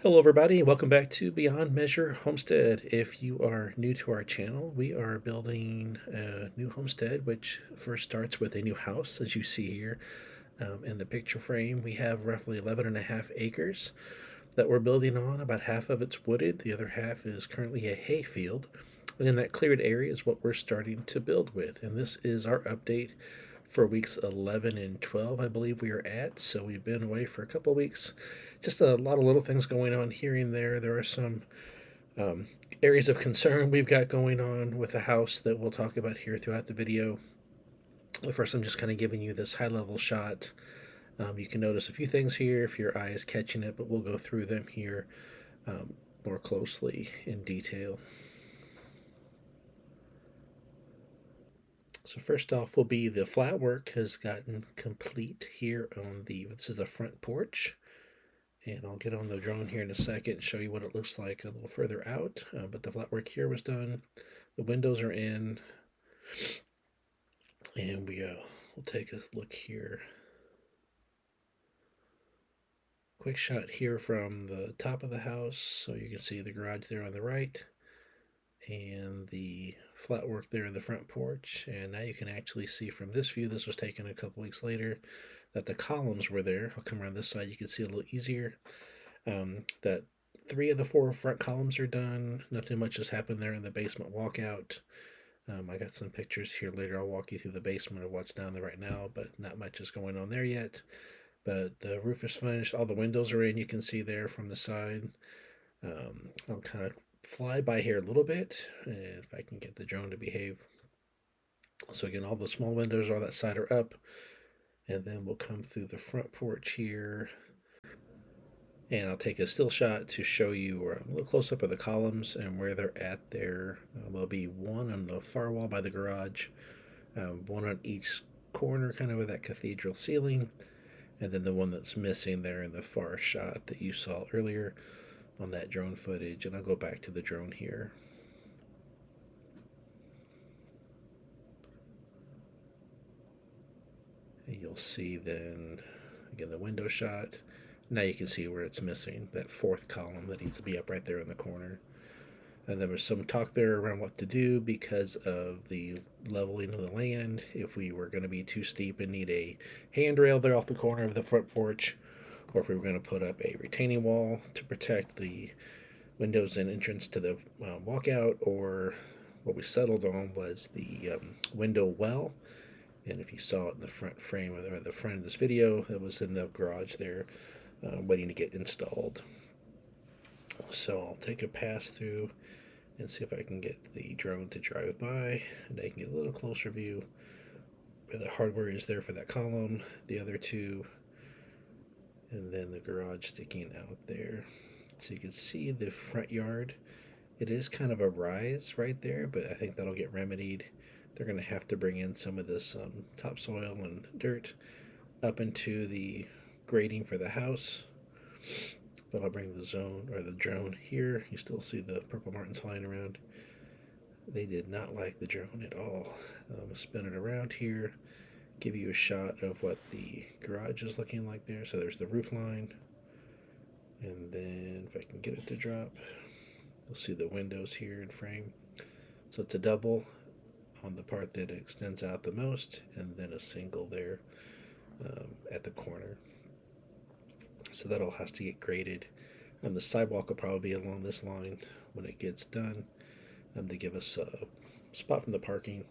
Hello everybody, welcome back to Beyond Measure Homestead. If you are new to our channel, we are building a new homestead, which first starts with a new house, as you see here in the picture frame. We have roughly 11 and a half acres that we're building on. About half of it's wooded, the other half is currently a hay field. And in that cleared area is what we're starting to build with. And this is our update for weeks 11 and 12, I believe we are at. So we've been away for a couple of weeks. Just a lot of little things going on here and there. There are some um, areas of concern we've got going on with the house that we'll talk about here throughout the video. First, I'm just kind of giving you this high level shot. You can notice a few things here if your eye is catching it, but we'll go through them here more closely in detail. So first off will be the flat work has gotten complete here on this is the front porch. And I'll get on the drone here in a second and show you what it looks like a little further out. But the flat work here was done. The windows are in. And we'll take a look here. Quick shot here from the top of the house. So you can see the garage there on the right. And the flat work there in the front porch. And now you can actually see from this view, this was taken a couple weeks later, that the columns were there. I'll come around this side, you can see a little easier. That 3 of the 4 front columns are done. Nothing much has happened there in the basement walkout. I got some pictures here later. I'll walk you through the basement of what's down there right now, but not much is going on there yet. But the roof is finished. All the windows are in. You can see there from the side. I'll kind of fly by here a little bit, and if I can get the drone to behave. So again, all the small windows on that side are up, and then we'll come through the front porch here. And I'll take a still shot to show you a little close up of the columns and where they're at there. There'll be one on the far wall by the garage, one on each corner, kind of with that cathedral ceiling, and then the one that's missing there in the far shot that you saw earlier on that drone footage. And I'll go back to the drone here. And you'll see then, again, the window shot. Now you can see where it's missing, that 4th column that needs to be up right there in the corner. And there was some talk there around what to do because of the leveling of the land. If we were going to be too steep and need a handrail there off the corner of the front porch, or if we were going to put up a retaining wall to protect the windows and entrance to the walkout, or what we settled on was the window well. And if you saw it in the front frame or the front of this video, it was in the garage there. Waiting to get installed. So I'll take a pass through and see if I can get the drone to drive by, and I can get a little closer view where the hardware is there for that column, the other 2, and then the garage sticking out there. So you can see the front yard. It is kind of a rise right there, but I think that'll get remedied. They're going to have to bring in some of this topsoil and dirt up into the grading for the house. But I'll bring the drone here. You still see the purple martins flying around. They did not like the drone at all. Spin it around here, give you a shot of what the garage is looking like there. So there's the roof line, and then if I can get it to drop, you'll see the windows here in frame. So it's a double on the part that extends out the most, and then a single there at the corner. So that all has to get graded. The sidewalk will probably be along this line when it gets done, to give us a spot from the parking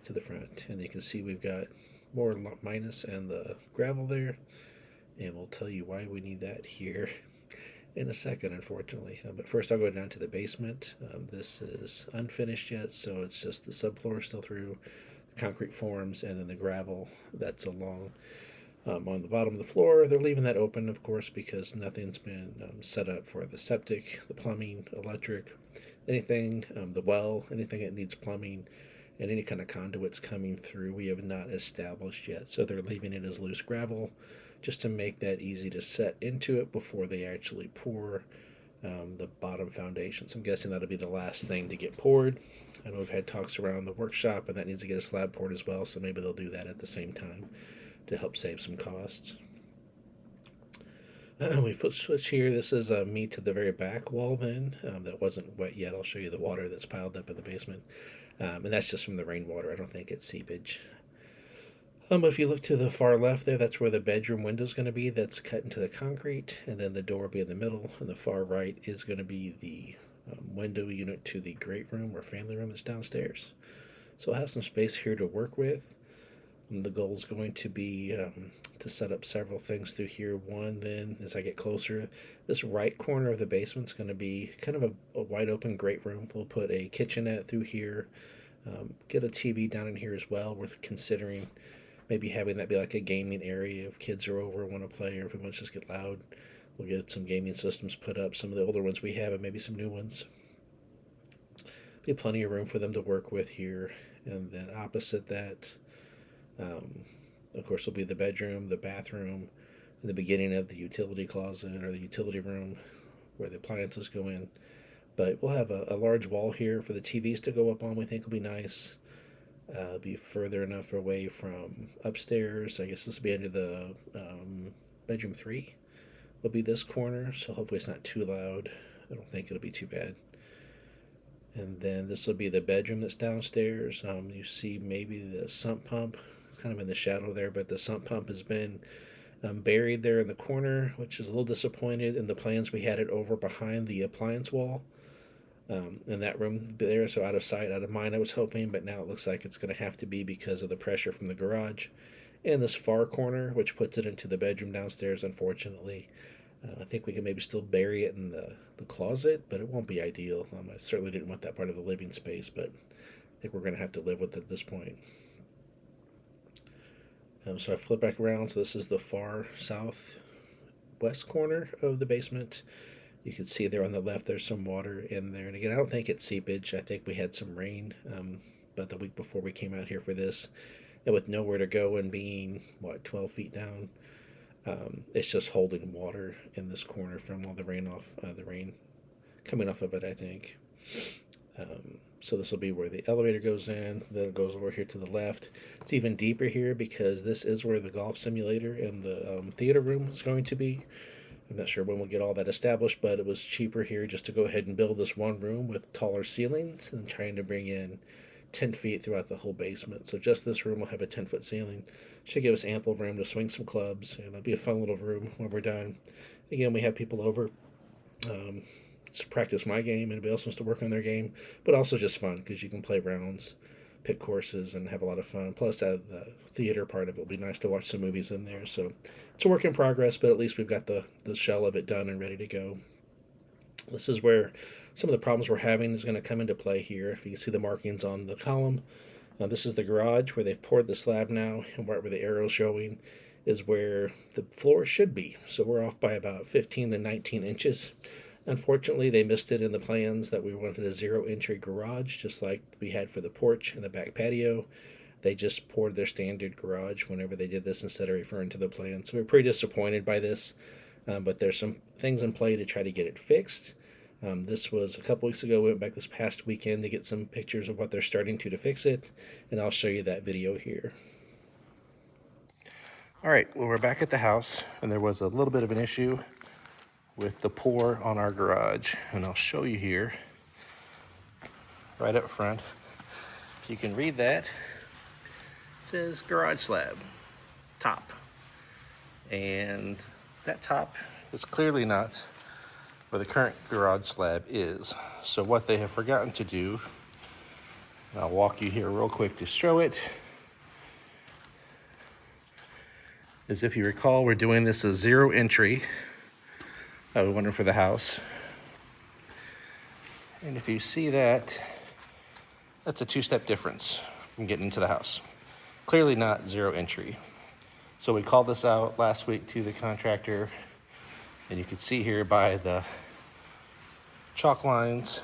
to the front. And you can see we've got more minus and the gravel there, and we'll tell you why we need that here in a second, unfortunately. But first I'll go down to the basement. This is unfinished yet, so it's just the subfloor still through, the concrete forms, and then the gravel that's along on the bottom of the floor. They're leaving that open, of course, because nothing's been set up for the septic, the plumbing, electric, anything, the well, anything that needs plumbing, and any kind of conduits coming through we have not established yet. So they're leaving it as loose gravel just to make that easy to set into it before they actually pour the bottom foundation. So I'm guessing that'll be the last thing to get poured. I know we've had talks around the workshop, and that needs to get a slab poured as well, so maybe they'll do that at the same time to help save some costs. We switch here. This is me to the very back wall then. That wasn't wet yet. I'll show you the water that's piled up in the basement. And that's just from the rainwater. I don't think it's seepage. If you look to the far left there, that's where the bedroom window is going to be. That's cut into the concrete, and then the door will be in the middle. And the far right is going to be the window unit to the great room or family room that's downstairs. So I'll have some space here to work with. And the goal is going to be to set up several things through here. One, then, as I get closer, this right corner of the basement is going to be kind of a wide open great room. We'll put a kitchenette through here, get a TV down in here as well. We're considering maybe having that be like a gaming area if kids are over and want to play, or if we want to just get loud. We'll get some gaming systems put up, some of the older ones we have, and maybe some new ones. Be plenty of room for them to work with here. And then opposite that, of course, will be the bedroom, the bathroom, and the beginning of the utility closet or the utility room where the appliances go in. But we'll have a large wall here for the TVs to go up on. We think will be nice. Be further enough away from upstairs. I guess this will be under the bedroom 3. Will be this corner, so hopefully it's not too loud. I don't think it'll be too bad. And then this will be the bedroom that's downstairs. You see maybe the sump pump kind of in the shadow there, but the sump pump has been buried there in the corner, which is a little disappointed. In the plans, we had it over behind the appliance wall in that room there, so out of sight, out of mind, I was hoping, but now it looks like it's going to have to be because of the pressure from the garage. And this far corner, which puts it into the bedroom downstairs, unfortunately. I think we can maybe still bury it in the closet, but it won't be ideal. I certainly didn't want that part of the living space, but I think we're going to have to live with it at this point. So I flip back around. So this is the far southwest corner of the basement. You can see there on the left there's some water in there. And again, I don't think it's seepage. I think we had some rain about the week before we came out here for this. And with nowhere to go and being, 12 feet down, it's just holding water in this corner from all the rain coming off of it, I think. So this will be where the elevator goes in. Then it goes over here to the left. It's even deeper here because this is where the golf simulator and the theater room is going to be. I'm not sure when we'll get all that established, but it was cheaper here just to go ahead and build this one room with taller ceilings than trying to bring in 10 feet throughout the whole basement. So just this room will have a 10-foot ceiling. Should give us ample room to swing some clubs, and it'll be a fun little room when we're done. Again, we have people over. Just practice my game, and anybody else wants to work on their game, but also just fun because you can play rounds, pick courses, and have a lot of fun. Plus, the theater part of it will be nice to watch some movies in there. So it's a work in progress, but at least we've got the shell of it done and ready to go. This is where some of the problems we're having is going to come into play here. If you can see the markings on the column, this is the garage where they've poured the slab now, and where the arrow is showing is where the floor should be. So we're off by about 15 to 19 inches. Unfortunately, they missed it in the plans that we wanted a 0-entry garage, just like we had for the porch and the back patio. They just poured their standard garage whenever they did this instead of referring to the plan. So we're pretty disappointed by this, but there's some things in play to try to get it fixed. This was a couple weeks ago. We went back this past weekend to get some pictures of what they're starting to fix it, and I'll show you that video here. All right, well, we're back at the house, and there was a little bit of an issue with the pour on our garage, and I'll show you here right up front. If you can read that, it says garage slab top, and that top is clearly not where the current garage slab is. So what they have forgotten to do, and I'll walk you here real quick to show it, is if you recall, we're doing this as 0-entry. We wonder for the house. And if you see that, that's a 2-step difference from getting into the house. Clearly not 0-entry. So we called this out last week to the contractor, and you can see here by the chalk lines,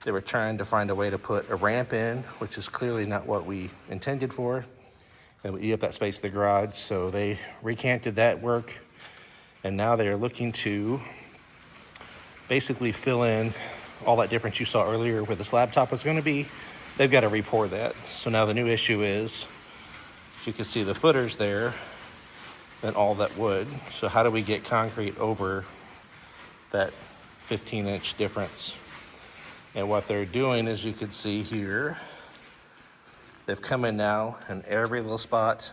they were trying to find a way to put a ramp in, which is clearly not what we intended for. And we eat up that space in the garage, so they recanted that work. And now they are looking to basically fill in all that difference you saw earlier where the slab top was going to be. They've got to re-pour that. So now the new issue is, as you can see the footers there, than all that wood. So how do we get concrete over that 15-inch difference? And what they're doing, as you can see here, they've come in now and every little spot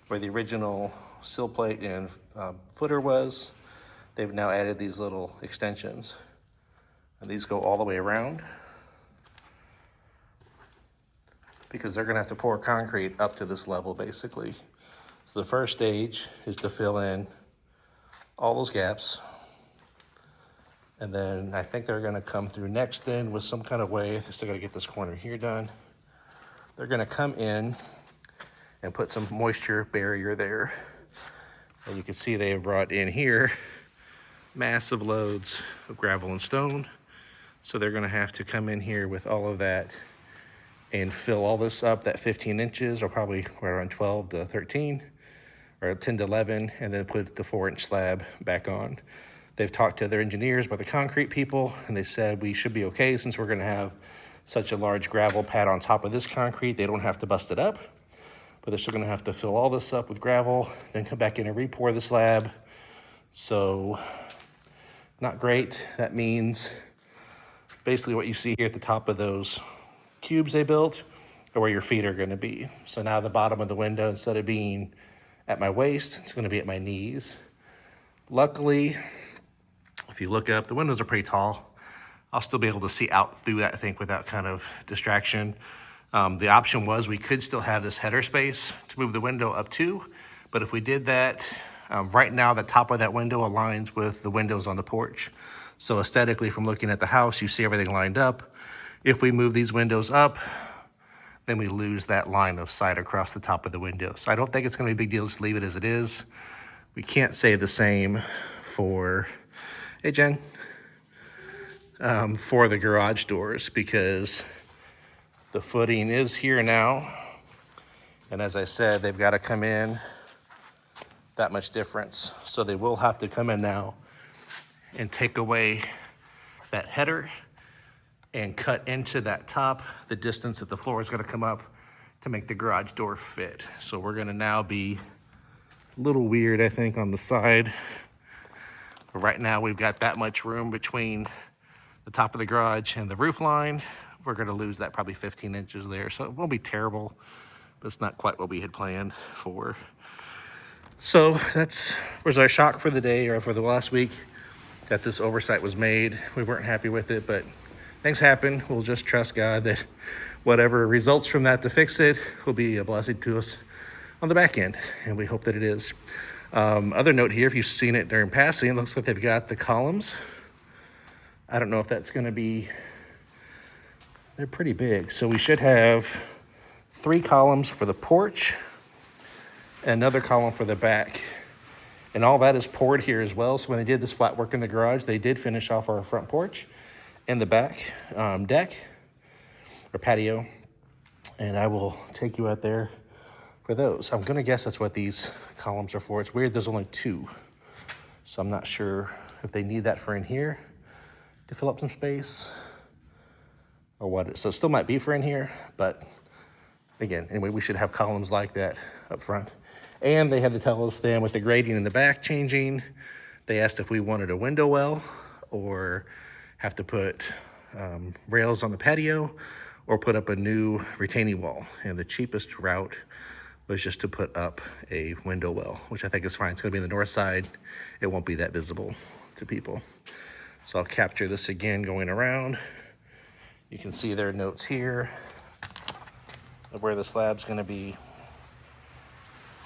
where the original sill plate and footer was, they've now added these little extensions. And these go all the way around because they're gonna have to pour concrete up to this level basically. So the first stage is to fill in all those gaps. And then I think they're gonna come through next then with some kind of way, they're still gonna get this corner here done. They're gonna come in and put some moisture barrier there. And you can see they have brought in here massive loads of gravel and stone. So they're gonna have to come in here with all of that and fill all this up, that 15 inches, or probably right around 12 to 13, or 10 to 11, and then put the 4-inch slab back on. They've talked to their engineers, by the concrete people, and they said we should be okay since we're gonna have such a large gravel pad on top of this concrete. They don't have to bust it up, but they're still gonna have to fill all this up with gravel, then come back in and re-pour the slab. So, not great. That means basically what you see here at the top of those cubes they built are where your feet are gonna be. So now the bottom of the window, instead of being at my waist, it's gonna be at my knees. Luckily, if you look up, the windows are pretty tall. I'll still be able to see out through that, I think, without kind of distraction. The option was we could still have this header space to move the window up to, but if we did that, right now the top of that window aligns with the windows on the porch. So aesthetically, from looking at the house, you see everything lined up. If we move these windows up, then we lose that line of sight across the top of the window. So I don't think it's gonna be a big deal, just leave it as it is. We can't say the same for, hey Jen, for the garage doors because the footing is here now. And as I said, they've gotta come in that much difference. So they will have to come in now and take away that header and cut into that top, the distance that the floor is gonna come up to make the garage door fit. So we're gonna now be a little weird, I think, on the side. But right now we've got that much room between the top of the garage and the roof line. We're gonna lose that probably 15 inches there. So it won't be terrible, but it's not quite what we had planned for. So was our shock for the day, or for the last week, that this oversight was made. We weren't happy with it, but things happen. We'll just trust God that whatever results from that to fix it will be a blessing to us on the back end, and we hope that it is. Other note here, if you've seen it during passing, it looks like they've got the columns. I don't know if that's gonna be, they're pretty big. So we should have 3 columns for the porch, another column for the back. And all that is poured here as well. So when they did this flat work in the garage, they did finish off our front porch and the back deck or patio. And I will take you out there for those. I'm gonna guess that's what these columns are for. It's weird, there's only 2. So I'm not sure if they need that for in here to fill up some space or what. So it still might be for in here, but again, anyway, we should have columns like that up front. And they had to tell us then with the grading in the back changing, they asked if we wanted a window well or have to put rails on the patio or put up a new retaining wall. And the cheapest route was just to put up a window well, which I think is fine. It's gonna be on the north side. It won't be that visible to people. So I'll capture this again going around. You can see their notes here of where the slab's gonna be.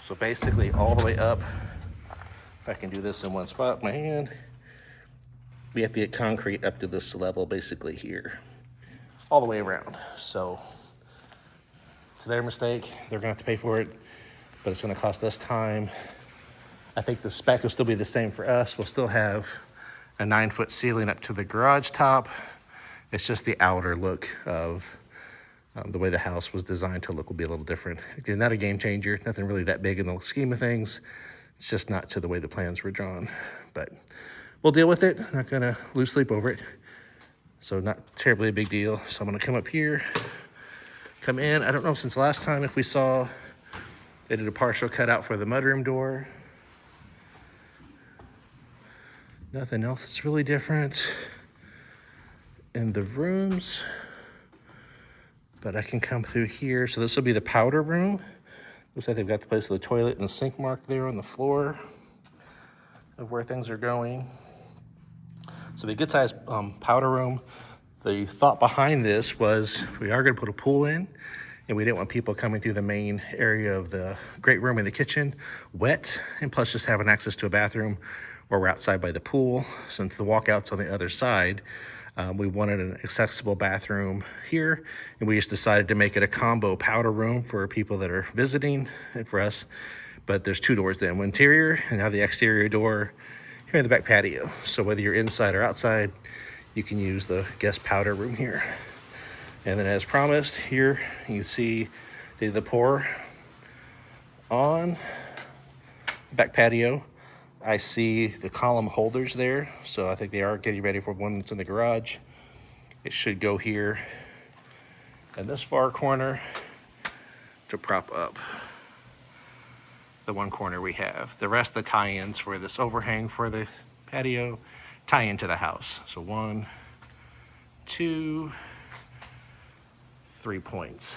So basically all the way up, if I can do this in one spot with my hand, we have to get concrete up to this level basically here, all the way around. So it's their mistake, they're gonna have to pay for it, but it's gonna cost us time. I think the spec will still be the same for us. We'll still have a 9-foot ceiling up to the garage top. It's just the outer look of the way the house was designed to look will be a little different. Again, not a game changer, nothing really that big in the scheme of things. It's just not to the way the plans were drawn, but we'll deal with it. Not gonna lose sleep over it. So not terribly a big deal. So I'm gonna come up here, come in. I don't know since last time if we saw they did a partial cutout for the mudroom door. Nothing else that's really different in the rooms, but I can come through here. So this will be the powder room. Looks like they've got the place of the toilet and the sink marked there on the floor of where things are going. So the good sized powder room. The thought behind this was we are going to put a pool in, and we didn't want people coming through the main area of the great room and the kitchen wet, and plus just having access to a bathroom where we're outside by the pool. Since the walkout's on the other side, we wanted an accessible bathroom here, and we just decided to make it a combo powder room for people that are visiting and for us. But there's two doors then, one interior and now the exterior door here in the back patio. So whether you're inside or outside, you can use the guest powder room here. And then as promised, here you see the pour on the back patio. I see the column holders there, so I think they are getting ready for one that's in the garage. It should go here in this far corner to prop up the one corner we have. The rest of the tie-ins for this overhang for the patio tie into the house. So 1, 2, 3 points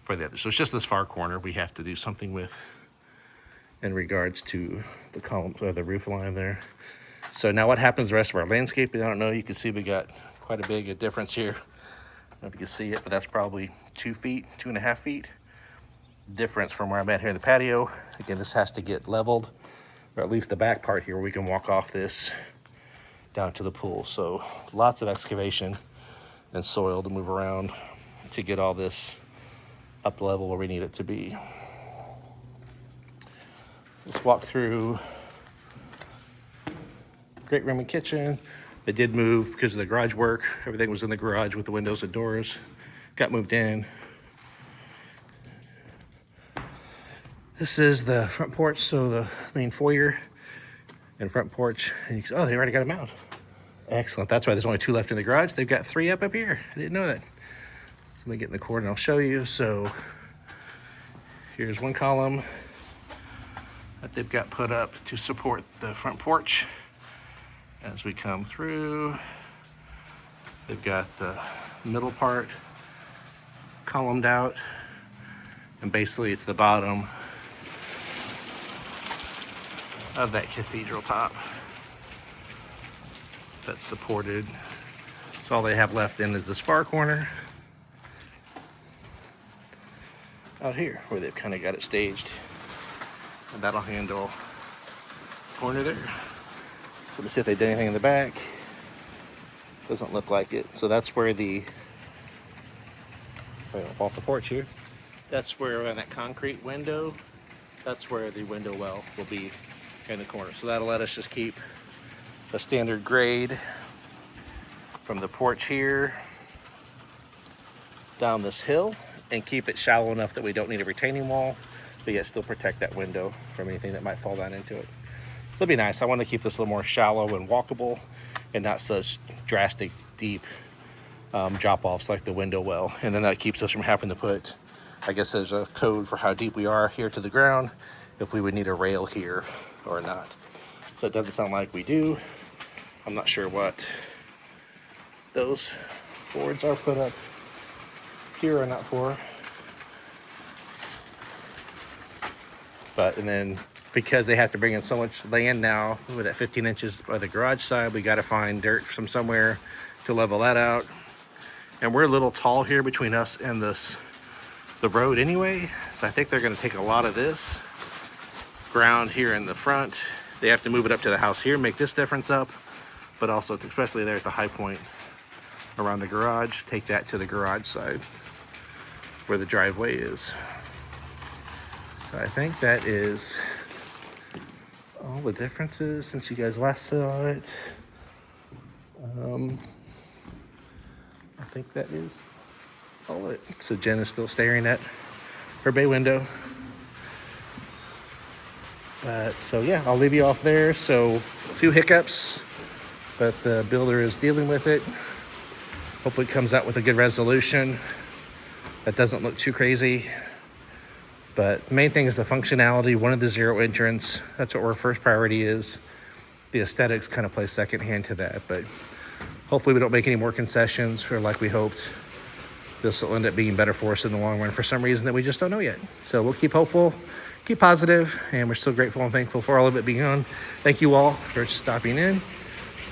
for the other. So it's just this far corner we have to do something with in regards to the columns or the roof line there. So now what happens the rest of our landscaping? I don't know. You can see we got quite a big difference here. I don't know if you can see it, but that's probably 2 feet, 2.5 feet difference from where I'm at here in the patio. Again, this has to get leveled, or at least the back part here where we can walk off this down to the pool. So lots of excavation and soil to move around to get all this up the level where we need it to be. Let's walk through great room and kitchen. It did move because of the garage work. Everything was in the garage with the windows and doors. Got moved in. This is the front porch, so the main foyer and front porch. And you can, oh, they already got them out. Excellent. That's why there's only 2 left in the garage. They've got 3 up here. I didn't know that. So let me get in the cord and I'll show you. So here's one column that they've got put up to support the front porch. As we come through, they've got the middle part columned out, and basically it's the bottom of that cathedral top that's supported. So all they have left in is this far corner out here where they've kind of got it staged, and that'll handle the corner there. So let's see if they did anything in the back. Doesn't look like it. So that's where the, if I don't fall off the porch here, that's where in that concrete window, that's where the window well will be in the corner. So that'll let us just keep a standard grade from the porch here down this hill and keep it shallow enough that we don't need a retaining wall, but yet still protect that window from anything that might fall down into it. So it'll be nice. I want to keep this a little more shallow and walkable and not such drastic, deep drop-offs like the window well. And then that keeps us from having to put, I guess there's a code for how deep we are here to the ground, if we would need a rail here or not. So it doesn't sound like we do. I'm not sure what those boards are put up here or not for. But, and then because they have to bring in so much land now with that 15 inches by the garage side, we got to find dirt from somewhere to level that out. And we're a little tall here between us and the road anyway. So I think they're going to take a lot of this ground here in the front. They have to move it up to the house here, make this difference up, but also especially there at the high point around the garage, take that to the garage side where the driveway is. So I think that is all the differences since you guys last saw it. I think that is all of it. So Jen is still staring at her bay window. So yeah, I'll leave you off there. So a few hiccups, but the builder is dealing with it. Hopefully it comes out with a good resolution that doesn't look too crazy. But the main thing is the functionality. One of the 0 entrance. That's what our first priority is. the aesthetics kind of play second hand to that. But hopefully we don't make any more concessions for like we hoped. This will end up being better for us in the long run for some reason that we just don't know yet. So we'll keep hopeful, keep positive, and we're still grateful and thankful for all of it being on. Thank you all for stopping in,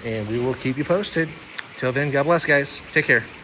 and we will keep you posted. Till then, God bless, guys. Take care.